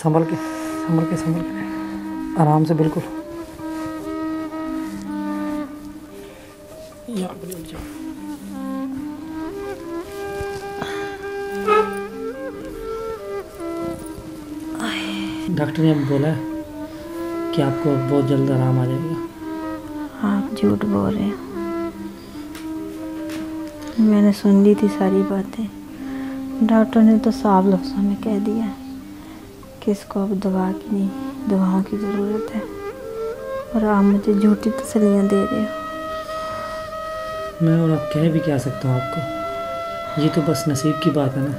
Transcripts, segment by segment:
संभल के संभल के संभल के, आराम से बिल्कुल। यहाँ पर उठ जाओ। डॉक्टर ने बोला है कि आपको बहुत जल्द आराम आ जाएगा। आप झूठ बोल रहे हो, मैंने सुन ली थी सारी बातें। डॉक्टर ने तो साफ लफ्ज़ों में कह दिया कि इसको अब दवाओं की ज़रूरत है, और आप मुझे झूठी तसल्लियाँ दे रहे हो। मैं और आप कह भी क्या सकता हूँ आपको, ये तो बस नसीब की बात है ना।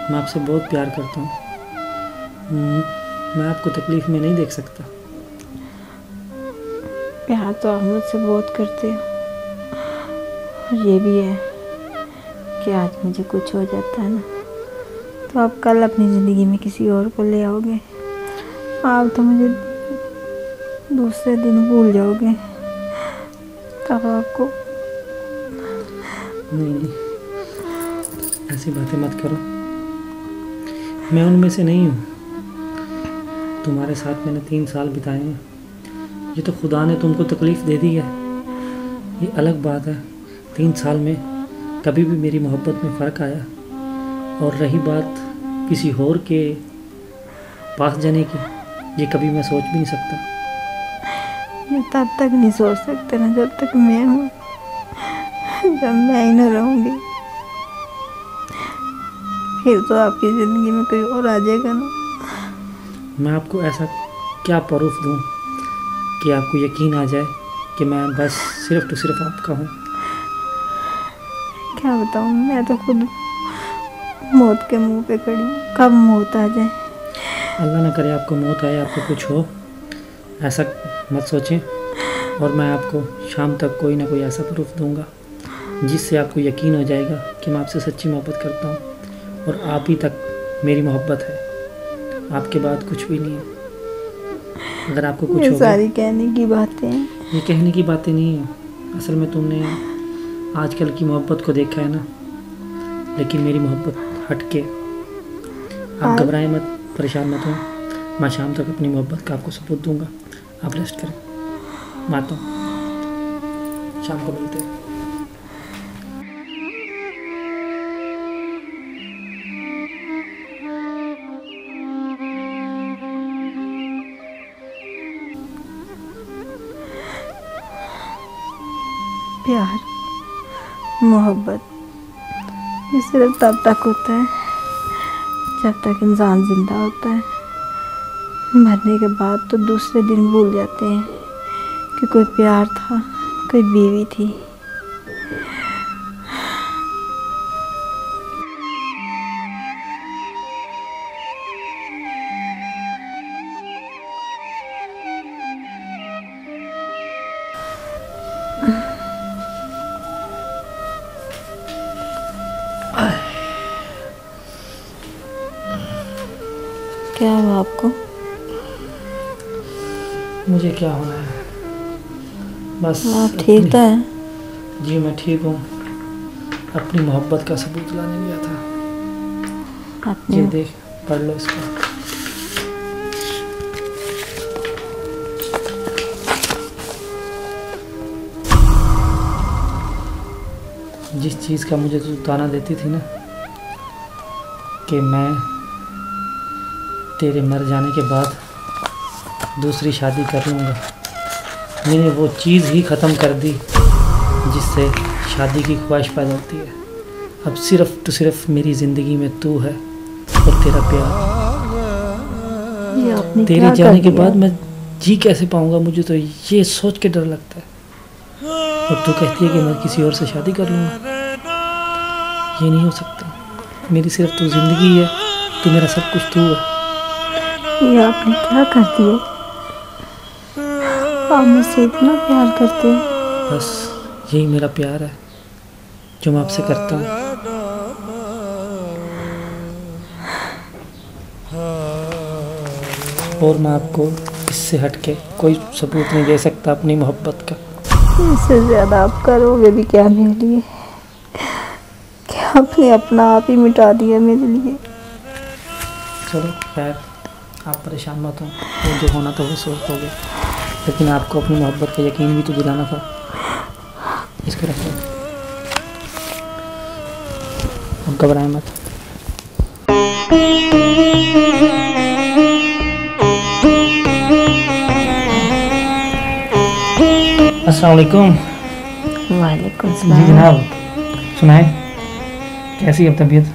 मैं आपसे बहुत प्यार करता हूँ, मैं आपको तकलीफ़ में नहीं देख सकता। प्यार तो आप मुझसे बहुत करते हो, और ये भी है कि आज मुझे कुछ हो जाता है ना, तो आप कल अपनी ज़िंदगी में किसी और को ले आओगे। आप तो मुझे दूसरे दिन भूल जाओगे, तब आपको। नहीं, ऐसी बातें मत करो, मैं उनमें से नहीं हूँ। तुम्हारे साथ मैंने 3 साल बिताए हैं, ये तो खुदा ने तुमको तकलीफ़ दे दी है, ये अलग बात है। 3 साल में कभी भी मेरी मोहब्बत में फ़र्क आया? और रही बात किसी और के पास जाने की, ये कभी मैं सोच भी नहीं सकता। ये तब तक नहीं सोच सकते ना जब तक मैं हूँ। जब मैं ही न रहूँगी फिर तो आपकी ज़िंदगी में कोई और आ जाएगा ना। मैं आपको ऐसा क्या प्रूफ दूँ कि आपको यकीन आ जाए कि मैं बस सिर्फ़ तो सिर्फ आपका हूँ? क्या बताऊँ, मैं तो खुद मौत के मुंह पे खड़ी हूँ। कब मौत आ जाए। अल्लाह ना करे आपको मौत आए, आपको कुछ हो, ऐसा मत सोचें। और मैं आपको शाम तक कोई ना कोई ऐसा प्रूफ दूंगा जिससे आपको यकीन हो जाएगा कि मैं आपसे सच्ची मोहब्बत करता हूँ, और आप ही तक मेरी मोहब्बत है, आपके बाद कुछ भी नहीं है। अगर आपको कुछ हो, सारी कहने की बातें हैं। ये कहने की बातें नहीं है, असल में तुमने आजकल की मोहब्बत को देखा है ना, लेकिन मेरी मोहब्बत हटके। आप घबराएं मत, परेशान मत हो, मैं शाम तक अपनी मोहब्बत का आपको सबूत दूंगा। आप रेस्ट करें, मैं आता हूँ, शाम को मिलते हैं। प्यार, मोहब्बत ये सिर्फ तब तक होता है जब तक इंसान जिंदा होता है। मरने के बाद तो दूसरे दिन भूल जाते हैं कि कोई प्यार था, कोई बीवी थी। क्या हुआ आपको? मुझे क्या होना है, बस आप ठीक तो हैं? जी मैं ठीक हूँ, अपनी मोहब्बत का सबूत लाने गया था। ये देख, पढ़ लो इसको। जिस चीज़ का मुझे तू ताना देती थी ना कि मैं तेरे मर जाने के बाद दूसरी शादी कर लूँगा, मैंने वो चीज़ ही ख़त्म कर दी जिससे शादी की ख्वाहिश पैदा होती है। अब सिर्फ़ तो सिर्फ मेरी ज़िंदगी में तू है और तेरा प्यार। तेरे जाने के बाद मैं जी कैसे पाऊँगा, मुझे तो ये सोच के डर लगता है। और तू कहती है कि मैं किसी और से शादी कर लूँगा, ये नहीं हो सकता। मेरी सिर्फ तू ज़िंदगी है, तू मेरा सब कुछ तू है। ये आपने क्या कर दिया? आप मुझसे इतना प्यार करते हैं। बस यही मेरा प्यार है जो मैं आपसे करता हूँ। और मैं आपको इससे हटके कोई सबूत नहीं दे सकता अपनी मोहब्बत का। इससे ज़्यादा आप करोगे भी क्या मेरे लिए? क्या आपने अपना आप ही मिटा दिया मेरे लिए? चलो खैर, आप परेशान मत हो, वो जो होना था वो सोच हो गया, लेकिन आपको अपनी मोहब्बत का यकीन भी तो दिलाना था। इसको रखो और घबराएं मत। अस्सलाम वालेकुम। वालेकुम जी सलाम। जनाब, सुनाए कैसी है अब तबीयत?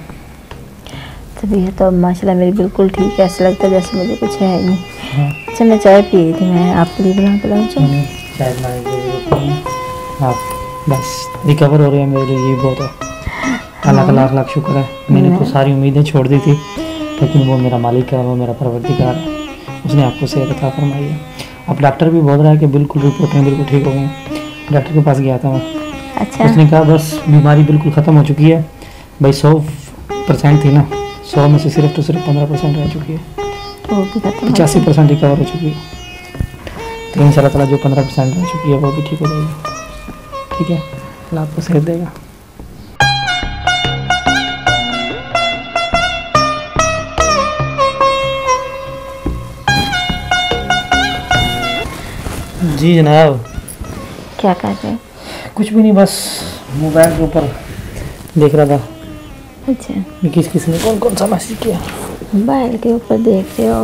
तबीयत तो माशाल्लाह मेरी बिल्कुल ठीक है, ऐसा लगता है जैसे मुझे कुछ है ही नहीं। हाँ, अच्छा मैं चाय पी रही थी, मैं आपके लिए बना के लाऊं चाय? मैंने शायद बनाने की जरूरत नहीं है। आप बस रिकवर हो रहे हैं, मेरे लिए ये बहुत है। अल्लाह का लाख लाख शुक्र है। मैंने तो सारी उम्मीदें छोड़ दी थी, लेकिन वो मेरा मालिक है, वो मेरा परवरदिगार है, उसने आपको सेहत अता फरमाई है। अब डॉक्टर भी बोल रहा है कि बिल्कुल रिपोर्टें बिल्कुल ठीक हो गई। डॉक्टर के पास गया था मैं, अच्छा। उसने कहा बस बीमारी बिल्कुल ख़त्म हो चुकी है। भाई 100% थी ना, 100 में से सिर्फ 15% रह चुकी है, वो भी खत्म हो 85% रिकवर हो चुकी है। तो इंशाल्लाह ताला जो 15% रह चुकी है वो भी ठीक हो जाएगी। ठीक है, अल्लाह आपको सेहत देगा। जी जनाब। क्या कर रहे हैं? कुछ भी नहीं, बस मोबाइल के ऊपर देख रहा था अच्छा, कि किस किस ने कौन कौन सा मैसेज किया। मोबाइल के ऊपर देख रहे हो?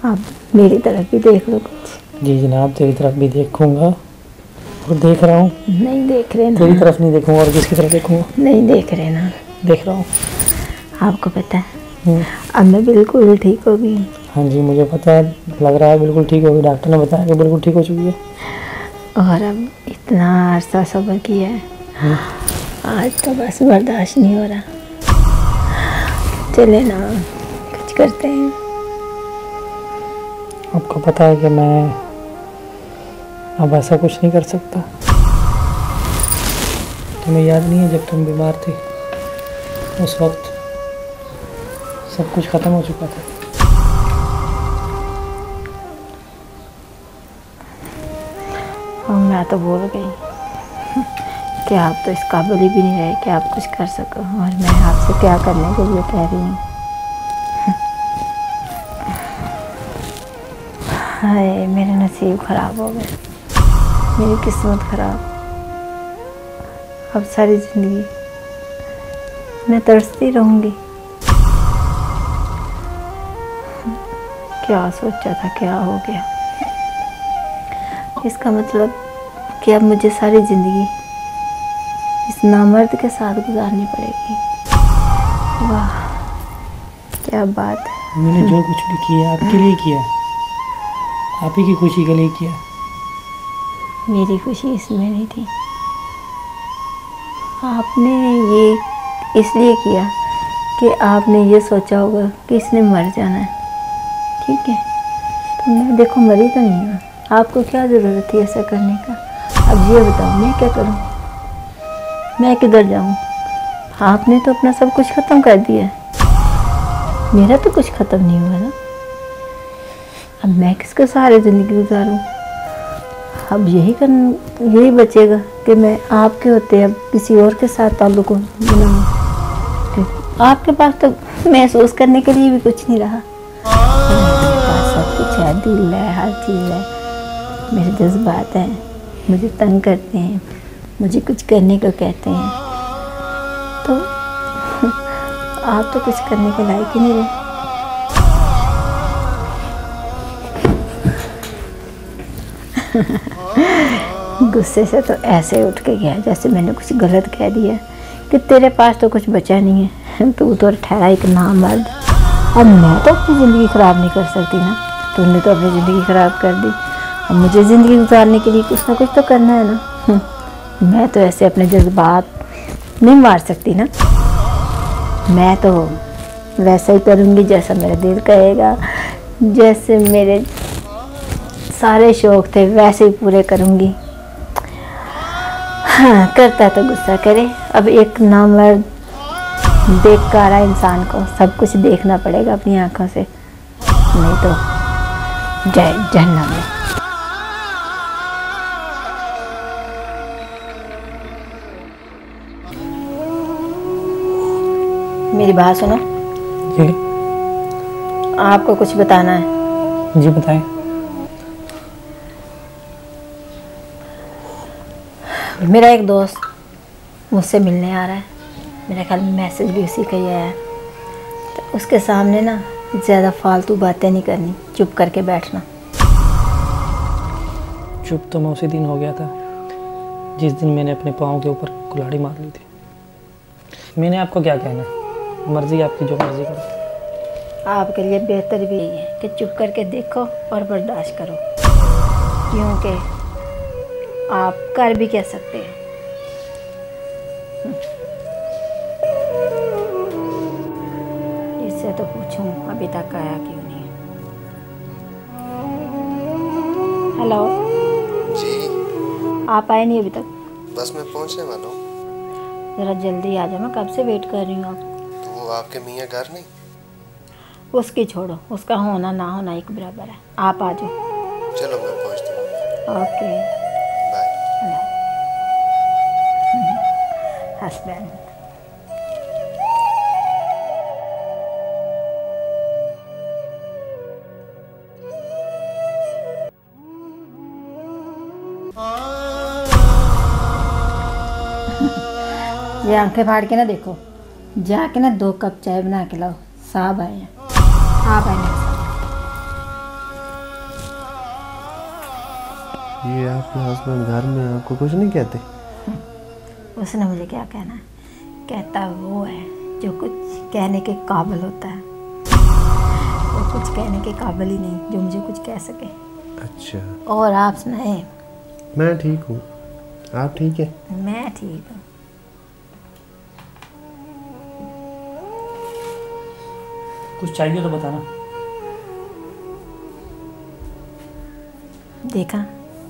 आप मेरी तरफ भी देख लो कुछ। जी जनाब, तेरी तरफ भी देखूंगा और देख रहा हूँ। नहीं देख रहे ना? तेरी तरफ नहीं देखूंगा और किसकी तरफ देखूंगा? नहीं देख रहे ना? देख रहा हूँ। आपको पता है अब मैं बिल्कुल ठीक हो गई। हाँ जी, मुझे पता है, लग रहा है बिल्कुल ठीक होगी। डॉक्टर ने बताया कि बिल्कुल ठीक हो चुकी है। और अब इतना अरसा सब्र किया है, आज तो बस बर्दाश्त नहीं हो रहा। चले ना कुछ करते हैं। आपको पता है कि मैं अब ऐसा कुछ नहीं कर सकता। तुम्हें याद नहीं है जब तुम बीमार थे, उस वक्त सब कुछ ख़त्म हो चुका था। और मैं तो भूल गई कि आप तो इस काबिल भी नहीं रहे कि आप कुछ कर सको, और मैं आपसे क्या करने के लिए कह रही हूँ। हाय मेरे नसीब ख़राब हो गए, मेरी किस्मत ख़राब। अब सारी ज़िंदगी मैं तरसती रहूँगी। क्या सोचा था, क्या हो गया? इसका मतलब कि अब मुझे सारी ज़िंदगी इस नामर्द के साथ गुजारनी पड़ेगी। वाह क्या बात है। मैंने जो कुछ भी किया आपके लिए किया, आप ही की खुशी के लिए किया। मेरी खुशी इसमें नहीं थी। आपने ये इसलिए किया कि आपने ये सोचा होगा कि इसने मर जाना है। ठीक है, तो मैं देखो मरी तो नहीं हूँ, आपको क्या ज़रूरत थी ऐसा करने का? अब ये बताओ मैं क्या करूँ, मैं किधर जाऊँ? आपने तो अपना सब कुछ ख़त्म कर दिया है, मेरा तो कुछ ख़त्म नहीं हुआ ना। अब मैं किसके सहारे ज़िंदगी गुजारूँ? अब यही बचेगा कि मैं आपके होते अब किसी और के साथ ताल्लुक़ बनाऊँ। आपके पास तो महसूस करने के लिए भी कुछ नहीं रहा। मेरे पास सब कुछ है, दिल है, हर चीज़ है, मेरे जज्बात हैं, मुझे तंग करते हैं, मुझे कुछ करने को कहते हैं, तो आप तो कुछ करने के लायक ही नहीं रहे। गुस्से से तो ऐसे उठ के गया जैसे मैंने कुछ गलत कह दिया कि तेरे पास तो कुछ बचा नहीं है, तू तो ठहरा एक नामर्द। अब मैं तो अपनी ज़िंदगी ख़राब नहीं कर सकती ना, तूने तो अपनी ज़िंदगी ख़राब कर दी। अब मुझे ज़िंदगी गुजारने के लिए कुछ ना कुछ तो करना है ना। मैं तो ऐसे अपने जज्बात नहीं मार सकती ना, मैं तो वैसा ही करूँगी जैसा मेरा दिल कहेगा, जैसे मेरे सारे शौक़ थे वैसे ही पूरे करूँगी। हाँ, करता तो गुस्सा करे। अब एक नामर्द बेकारा इंसान को सब कुछ देखना पड़ेगा अपनी आंखों से, नहीं तो जाए जहन्नम में। मेरी बात सुनो, आपको कुछ बताना है। जी बताएं। मेरा एक दोस्त मुझसे मिलने आ रहा है, मेरे ख्याल में मैसेज भी उसी का ही आया है। तो उसके सामने ना ज़्यादा फालतू बातें नहीं करनी, चुप करके बैठना। चुप तो मैं उसी दिन हो गया था जिस दिन मैंने अपने पाँव के ऊपर कुल्हाड़ी मार ली थी। मैंने आपको क्या कहना है, मर्जी आपकी, जो मर्जी करो। आपके लिए बेहतर भी यही है कि चुप करके देखो और बर्दाश्त करो, क्योंकि आप कर भी कह सकते हैं। इससे तो पूछूं अभी तक आया क्यों नहीं। हेलो जी, आप आए नहीं अभी तक? बस मैं पहुंचने वाला हूँ। ज़रा जल्दी आ जाओ, मैं कब से वेट कर रही हूँ आप। तो वो आपके मियाँ घर नहीं? उसकी छोड़ो, उसका होना ना होना एक बराबर है। आप आ जाओ। चलो मैं पहुंचता हूँ। Okay bye. हस्बैंड। ये आंखें फाड़ के ना देखो, जाके ना 2 कप चाय बना के लाओ, साहब आए हैं। आप आए मेरे साथ। ये आपके हस्बैंड घर में आपको कुछ नहीं कहते? उसने मुझे क्या कहना है, कहता वो है जो कुछ कहने के काबिल होता है। वो कुछ कहने के काबिल ही नहीं जो मुझे कुछ कह सके। अच्छा, और आप सुनाए? मैं ठीक हूँ, आप ठीक है? मैं ठीक हूँ। कुछ चाहिए तो बताना। देखा,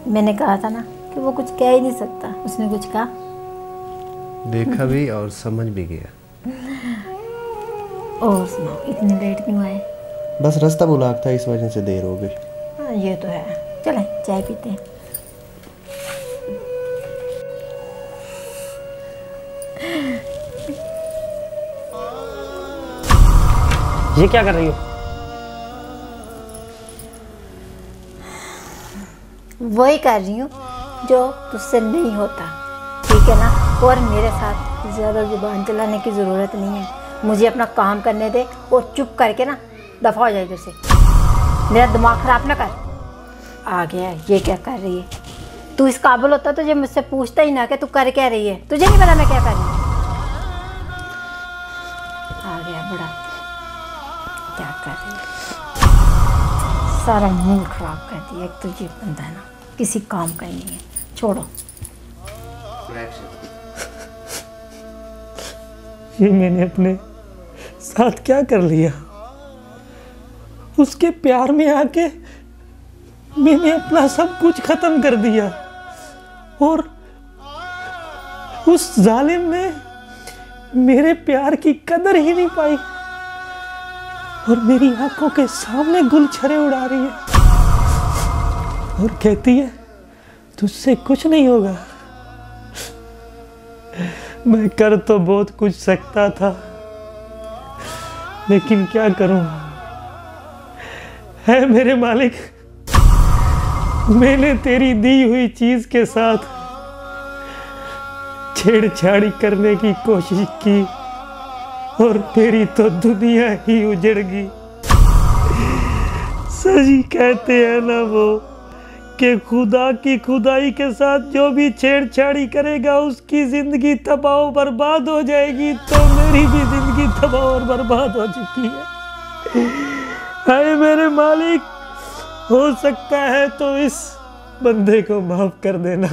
मैंने कहा था ना कि वो कुछ कह ही नहीं सकता। उसने कुछ कहा? देखा भी और समझ भी गया। और सुनाओ, इतनी लेट क्यों आए? बस रास्ता बुलाक था, इस वजह से देर हो गई। हाँ, ये तो है। चलें चाय पीते हैं। ये क्या कर रही हो? वही कर रही हूँ जो तुझसे नहीं होता, ठीक है ना? और मेरे साथ ज़्यादा जुबान चलाने की ज़रूरत नहीं है। मुझे अपना काम करने दे और चुप करके ना दफ़ा हो जाए इधर से। मेरा दिमाग ख़राब ना कर। आ गया, ये क्या कर रही है? तू इस काबिल होता तुझे मुझसे पूछता ही ना कि तू कर क्या रही है। तुझे नहीं पता मैं क्या कर रही हूँ? आ गया बड़ा, क्या कर रही है? सारा मूड ख़राब कर दिया। एक तो ये बंदा है ना, किसी काम का ही नहीं है। छोड़ो। ये मैंने अपने साथ क्या कर लिया? उसके प्यार में आके मैंने अपना सब कुछ खत्म कर दिया और उस जालिम ने मेरे प्यार की कदर ही नहीं पाई और मेरी आंखों के सामने गुलछरे उड़ा रही है और कहती है तुझसे कुछ नहीं होगा। मैं कर तो बहुत कुछ सकता था, लेकिन क्या करूं? है मेरे मालिक, मैंने तेरी दी हुई चीज के साथ छेड़छाड़ी करने की कोशिश की और मेरी तो दुनिया ही उजड़ गई। सही कहते हैं ना वो कि खुदा की खुदाई के साथ जो भी छेड़छाड़ी करेगा उसकी जिंदगी तबाह बर्बाद हो जाएगी। तो मेरी भी जिंदगी तबाह और बर्बाद हो चुकी है। हाय मेरे मालिक, हो सकता है तो इस बंदे को माफ कर देना।